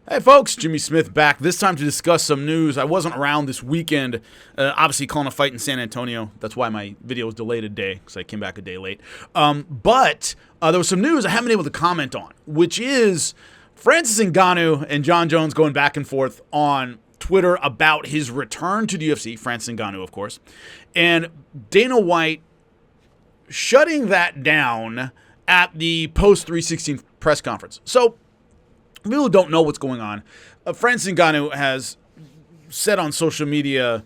Hey folks, Jimmy Smith back, this time to discuss some news. I wasn't around this weekend, obviously calling a fight in San Antonio. That's why my video was delayed a day, because I came back a day late. But there was some news I haven't been able to comment on, which is Francis Ngannou and Jon Jones going back and forth on Twitter about his return to the UFC, Francis Ngannou, of course, and Dana White shutting that down at the post-316 press conference. So, people who don't know what's going on, Francis Ngannou has said on social media,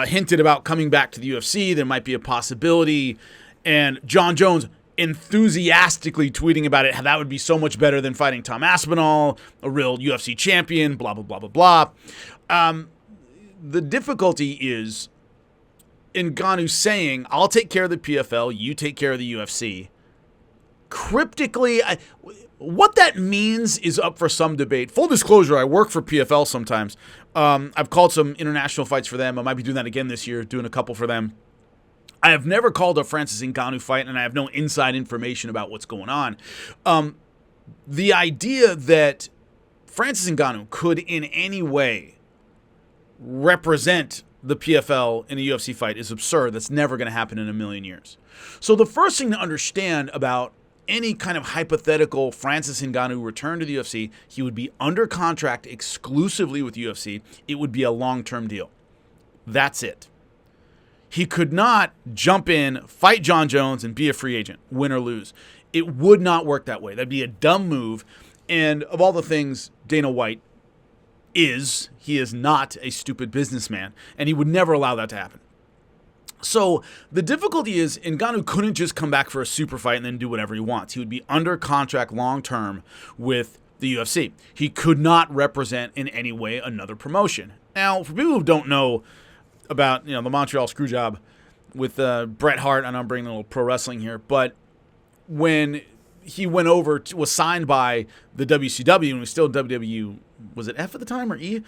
hinted about coming back to the UFC. There might be a possibility. And Jon Jones enthusiastically tweeting about it, how that would be so much better than fighting Tom Aspinall, a real UFC champion, blah, blah, blah, blah, blah. The difficulty is Ngannou saying, I'll take care of the PFL, you take care of the UFC. Cryptically, what that means is up for some debate. Full disclosure, I work for PFL sometimes. I've called some international fights for them. I might be doing that again this year, doing a couple for them. I have never called a Francis Ngannou fight, and I have no inside information about what's going on. The idea that Francis Ngannou could in any way represent the PFL in a UFC fight is absurd. That's never going to happen in a million years. So the first thing to understand about any kind of hypothetical Francis Ngannou return to the UFC, he would be under contract exclusively with UFC. It would be a long-term deal. That's it. He could not jump in, fight Jon Jones, and be a free agent, win or lose. It would not work that way. That'd be a dumb move. And of all the things Dana White is, he is not a stupid businessman, and he would never allow that to happen. So the difficulty is Ngannou couldn't just come back for a super fight and then do whatever he wants. He would be under contract long-term with the UFC. He could not represent in any way another promotion. Now, for people who don't know about the Montreal Screwjob with Bret Hart, and I'm bringing a little pro wrestling here, but when he went over, was signed by the WCW and was still WWE, was it F at the time or E?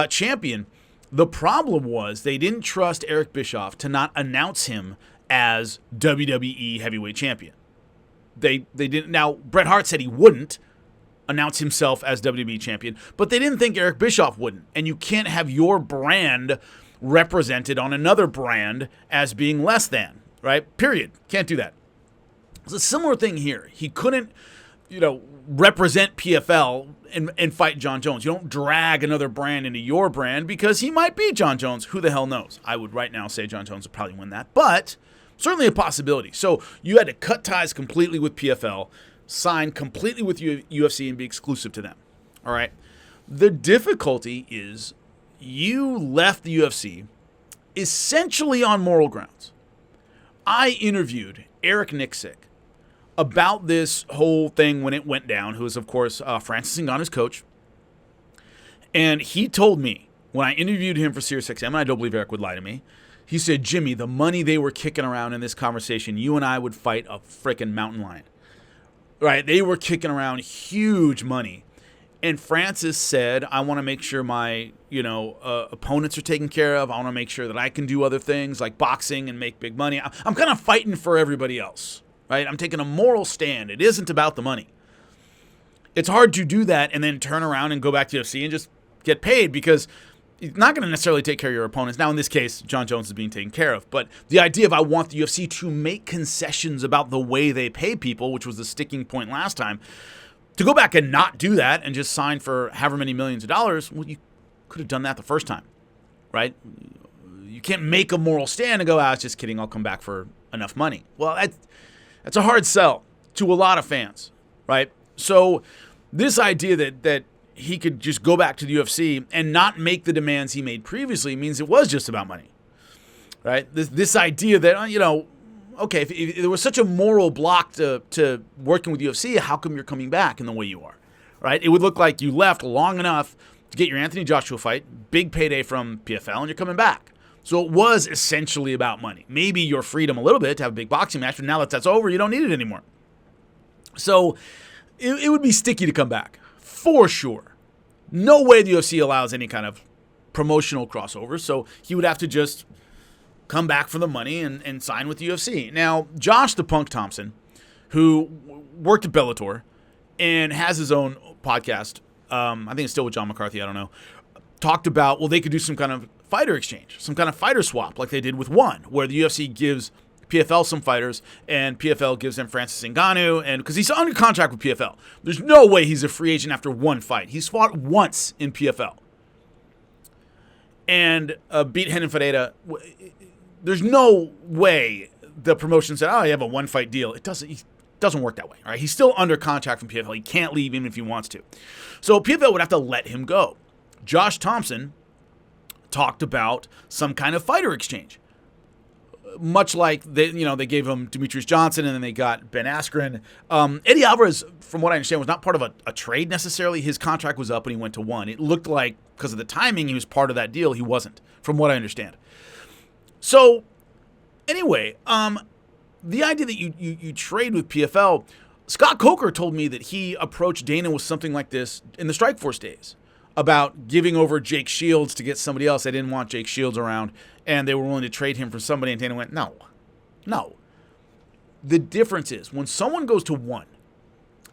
Champion. The problem was they didn't trust Eric Bischoff to not announce him as WWE Heavyweight Champion. They didn't. Now, Bret Hart said he wouldn't announce himself as WWE Champion, but they didn't think Eric Bischoff wouldn't. And you can't have your brand represented on another brand as being less than, right? Period. Can't do that. It's a similar thing here. He couldn't, represent PFL and fight Jon Jones. You don't drag another brand into your brand because he might beat Jon Jones. Who the hell knows? I would right now say Jon Jones would probably win that, but certainly a possibility. So you had to cut ties completely with PFL, sign completely with UFC, and be exclusive to them. All right. The difficulty is you left the UFC essentially on moral grounds. I interviewed Eric Nixick about this whole thing when it went down, who is, of course, Francis Ngannou's coach. And he told me, when I interviewed him for SiriusXM, and I don't believe Eric would lie to me, he said, Jimmy, the money they were kicking around in this conversation, you and I would fight a frickin' mountain lion. Right? They were kicking around huge money. And Francis said, I want to make sure my, opponents are taken care of. I want to make sure that I can do other things like boxing and make big money. I'm kind of fighting for everybody else. Right? I'm taking a moral stand. It isn't about the money. It's hard to do that and then turn around and go back to UFC and just get paid because you're not going to necessarily take care of your opponents. Now, in this case, Jon Jones is being taken care of. But the idea of I want the UFC to make concessions about the way they pay people, which was the sticking point last time, to go back and not do that and just sign for however many millions of dollars, well, you could have done that the first time, right? You can't make a moral stand and go, it's just kidding, I'll come back for enough money. Well, that's a hard sell to a lot of fans, right? So this idea that he could just go back to the UFC and not make the demands he made previously means it was just about money, right? This idea that, okay, if there was such a moral block to working with UFC, how come you're coming back in the way you are, right? It would look like you left long enough to get your Anthony Joshua fight, big payday from PFL, and you're coming back. So it was essentially about money. Maybe your freedom a little bit to have a big boxing match, but now that that's over, you don't need it anymore. So it would be sticky to come back, for sure. No way the UFC allows any kind of promotional crossover, so he would have to just come back for the money and sign with the UFC. Now, Josh the Punk Thompson, who worked at Bellator and has his own podcast, I think it's still with John McCarthy, I don't know, talked about, well, they could do some kind of fighter exchange, some kind of fighter swap like they did with ONE, where the UFC gives PFL some fighters, and PFL gives them Francis Ngannou, and because he's under contract with PFL. There's no way he's a free agent after one fight. He's fought once in PFL. And beat Renan Ferreira. There's no way the promotion said, oh, you have a one-fight deal. It doesn't work that way. All right? He's still under contract from PFL. He can't leave even if he wants to. So PFL would have to let him go. Josh Thompson talked about some kind of fighter exchange. Much like they gave him Demetrius Johnson and then they got Ben Askren. Eddie Alvarez, from what I understand, was not part of a trade necessarily. His contract was up and he went to ONE. It looked like because of the timing he was part of that deal. He wasn't, from what I understand. So anyway, the idea that you trade with PFL, Scott Coker told me that he approached Dana with something like this in the Strikeforce days about giving over Jake Shields to get somebody else. They didn't want Jake Shields around, and they were willing to trade him for somebody, and Dana went, no. The difference is, when someone goes to ONE,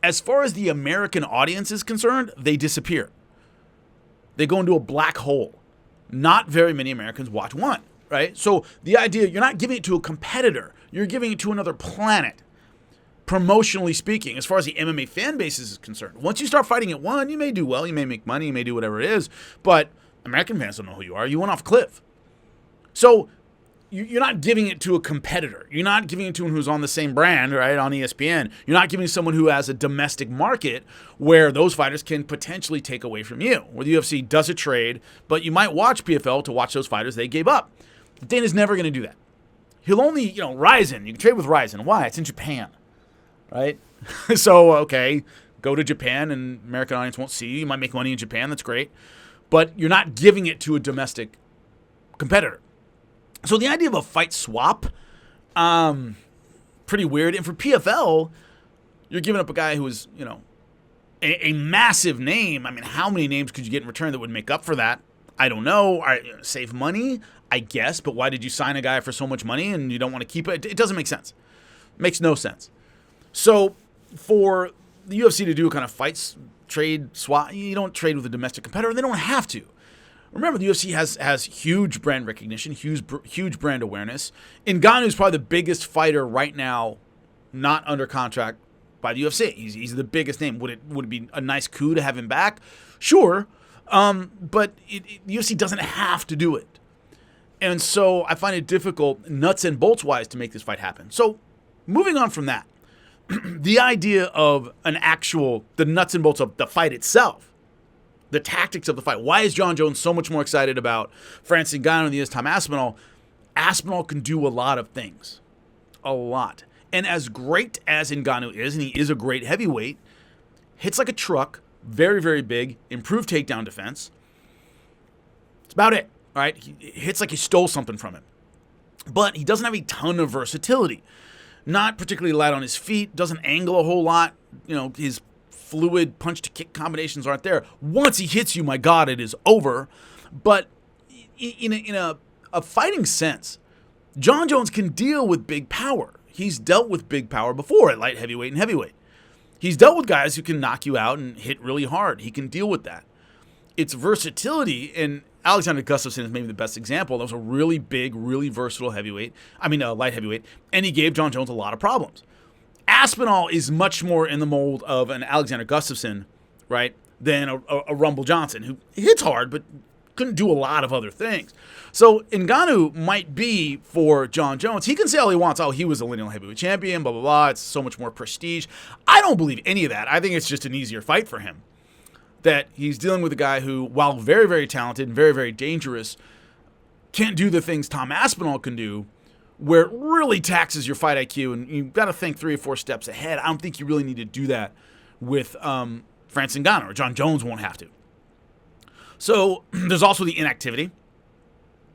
as far as the American audience is concerned, they disappear. They go into a black hole. Not very many Americans watch ONE, right? So the idea, you're not giving it to a competitor. You're giving it to another planet. Promotionally speaking, as far as the MMA fan base is concerned. Once you start fighting at ONE, you may do well, you may make money, you may do whatever it is, but American fans don't know who you are. You went off a cliff. So you're not giving it to a competitor. You're not giving it to someone who's on the same brand, right, on ESPN. You're not giving someone who has a domestic market where those fighters can potentially take away from you, where the UFC does a trade, but you might watch PFL to watch those fighters they gave up. Dana's never going to do that. He'll only, Ryzen. You can trade with Ryzen. Why? It's in Japan. Right? So, okay, go to Japan and American audience won't see you. You might make money in Japan. That's great. But you're not giving it to a domestic competitor. So the idea of a fight swap, pretty weird. And for PFL, you're giving up a guy who is, a massive name. I mean, how many names could you get in return that would make up for that? I don't know. Save money, I guess. But why did you sign a guy for so much money and you don't want to keep it? It doesn't make sense. It makes no sense. So for the UFC to do a kind of fights, trade, swap, you don't trade with a domestic competitor. They don't have to. Remember, the UFC has huge brand recognition, huge brand awareness. Ngannou is probably the biggest fighter right now not under contract by the UFC. He's the biggest name. Would it be a nice coup to have him back? Sure. But the UFC doesn't have to do it. And so I find it difficult, nuts and bolts wise, to make this fight happen. So moving on from that, the idea of the nuts and bolts of the fight itself, the tactics of the fight. Why is Jon Jones so much more excited about Francis Ngannou than he is Tom Aspinall? Aspinall can do a lot of things. A lot. And as great as Ngannou is, and he is a great heavyweight, hits like a truck, very, very big, improved takedown defense. That's about it. All right? He hits like he stole something from him. But he doesn't have a ton of versatility. Not particularly light on his feet, doesn't angle a whole lot. His fluid punch-to-kick combinations aren't there. Once he hits you, my God, it is over. But in a fighting sense, Jon Jones can deal with big power. He's dealt with big power before at light heavyweight and heavyweight. He's dealt with guys who can knock you out and hit really hard. He can deal with that. It's versatility, and Alexander Gustafsson is maybe the best example. That was a really big, really versatile light heavyweight, and he gave Jon Jones a lot of problems. Aspinall is much more in the mold of an Alexander Gustafsson, right, than a Rumble Johnson, who hits hard but couldn't do a lot of other things. So Ngannou might be for Jon Jones. He can say all he wants. Oh, he was a lineal heavyweight champion, blah, blah, blah. It's so much more prestige. I don't believe any of that. I think it's just an easier fight for him. That he's dealing with a guy who, while very, very talented and very, very dangerous, can't do the things Tom Aspinall can do, where it really taxes your fight IQ, and you've got to think 3 or 4 steps ahead. I don't think you really need to do that with Francis Ngannou, or Jon Jones won't have to. So there's also the inactivity.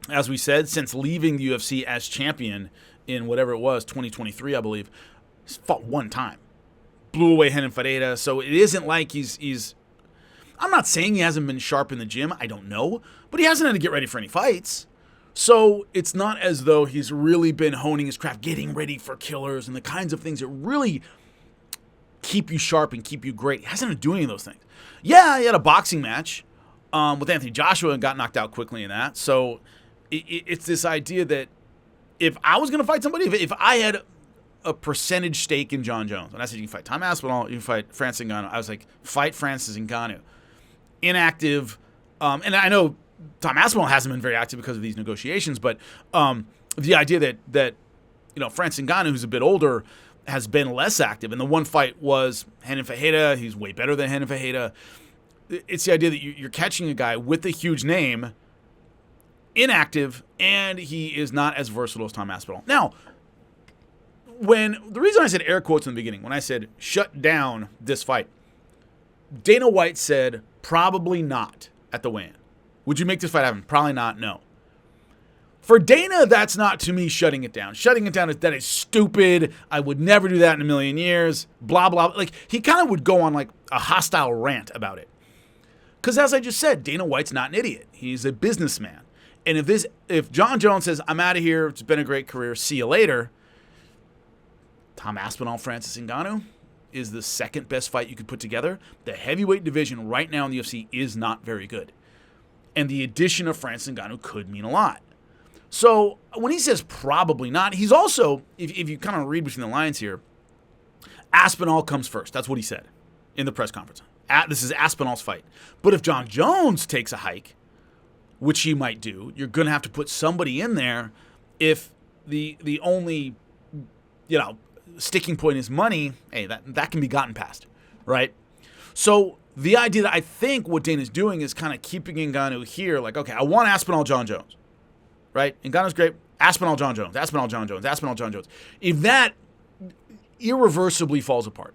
As we said, since leaving the UFC as champion in whatever it was, 2023, I believe, he's fought one time. Blew away Renan Ferreira, so it isn't like he's I'm not saying he hasn't been sharp in the gym. I don't know. But he hasn't had to get ready for any fights. So it's not as though he's really been honing his craft, getting ready for killers and the kinds of things that really keep you sharp and keep you great. He hasn't been doing those things. Yeah, he had a boxing match with Anthony Joshua and got knocked out quickly in that. So it's this idea that if I was going to fight somebody, if I had a percentage stake in Jon Jones, and I said you can fight Tom Aspinall, you can fight Francis Ngannou, I was like, fight Francis Ngannou. Inactive, and I know Tom Aspinall hasn't been very active because of these negotiations, but the idea that Francis Ngannou, who's a bit older, has been less active, and the one fight was Renan Ferreira. He's way better than Renan Ferreira. It's the idea that you're catching a guy with a huge name, inactive, and he is not as versatile as Tom Aspinall. Now, the reason I said air quotes in the beginning, when I said shut down this fight, Dana White said probably not at the weigh-in. Would you make this fight happen? Probably not, no. For Dana, that's not, to me, shutting it down. Shutting it down, that is stupid. I would never do that in a million years. Blah, blah. Like, he kind of would go on, like, a hostile rant about it. Because as I just said, Dana White's not an idiot. He's a businessman. And if Jon Jones says, I'm out of here, it's been a great career, see you later, Tom Aspinall, Francis Ngannou is the second best fight you could put together. The heavyweight division right now in the UFC is not very good. And the addition of Francis Ngannou could mean a lot. So when he says probably not, he's also, if you kind of read between the lines here, Aspinall comes first. That's what he said in the press conference. This is Aspinall's fight. But if Jon Jones takes a hike, which he might do, you're going to have to put somebody in there. If the only, sticking point is money, hey, that can be gotten past, right? So the idea that I think what Dana's doing is kind of keeping Ngannou here, like, okay, I want Aspinall, Jon Jones. Right? Ngannou's great. Aspinall, Jon Jones. Aspinall, Jon Jones. Aspinall, Jon Jones. If that irreversibly falls apart,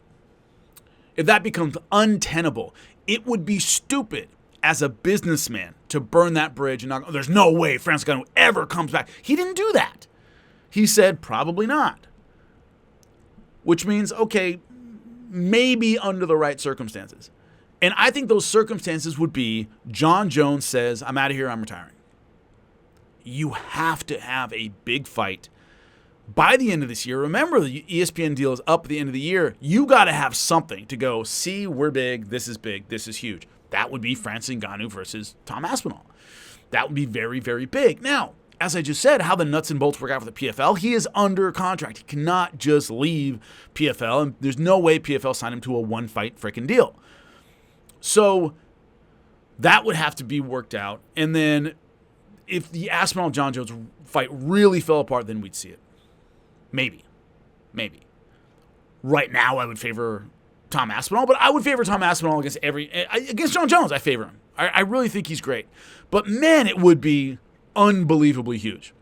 if that becomes untenable, it would be stupid as a businessman to burn that bridge and not, there's no way Francis Ngannou ever comes back. He didn't do that. He said probably not. Which means, okay, maybe under the right circumstances. And I think those circumstances would be Jon Jones says, I'm out of here, I'm retiring. You have to have a big fight by the end of this year. Remember, the ESPN deal is up at the end of the year. You got to have something to go, see, we're big, this is huge. That would be Francis Ngannou versus Tom Aspinall. That would be very, very big. Now, as I just said, how the nuts and bolts work out for the PFL, he is under contract. He cannot just leave PFL, and there's no way PFL signed him to a one-fight freaking deal. So that would have to be worked out. And then if the Aspinall-Jon Jones fight really fell apart, then we'd see it. Maybe. Right now, I would favor Tom Aspinall, but I would favor Tom Aspinall against Jon Jones. I favor him. I really think he's great. But man, it would be unbelievably huge.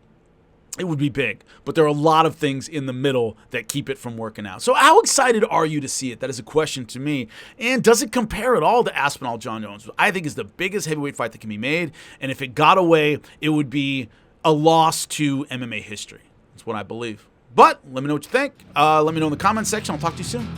It would be big. But there are a lot of things in the middle that keep it from working out. So how excited are you to see it? That is a question to me. And does it compare at all to Aspinall-Jon Jones? I think is the biggest heavyweight fight that can be made. And if it got away, it would be a loss to MMA history. That's what I believe. But let me know what you think. Let me know in the comments section. I'll talk to you soon.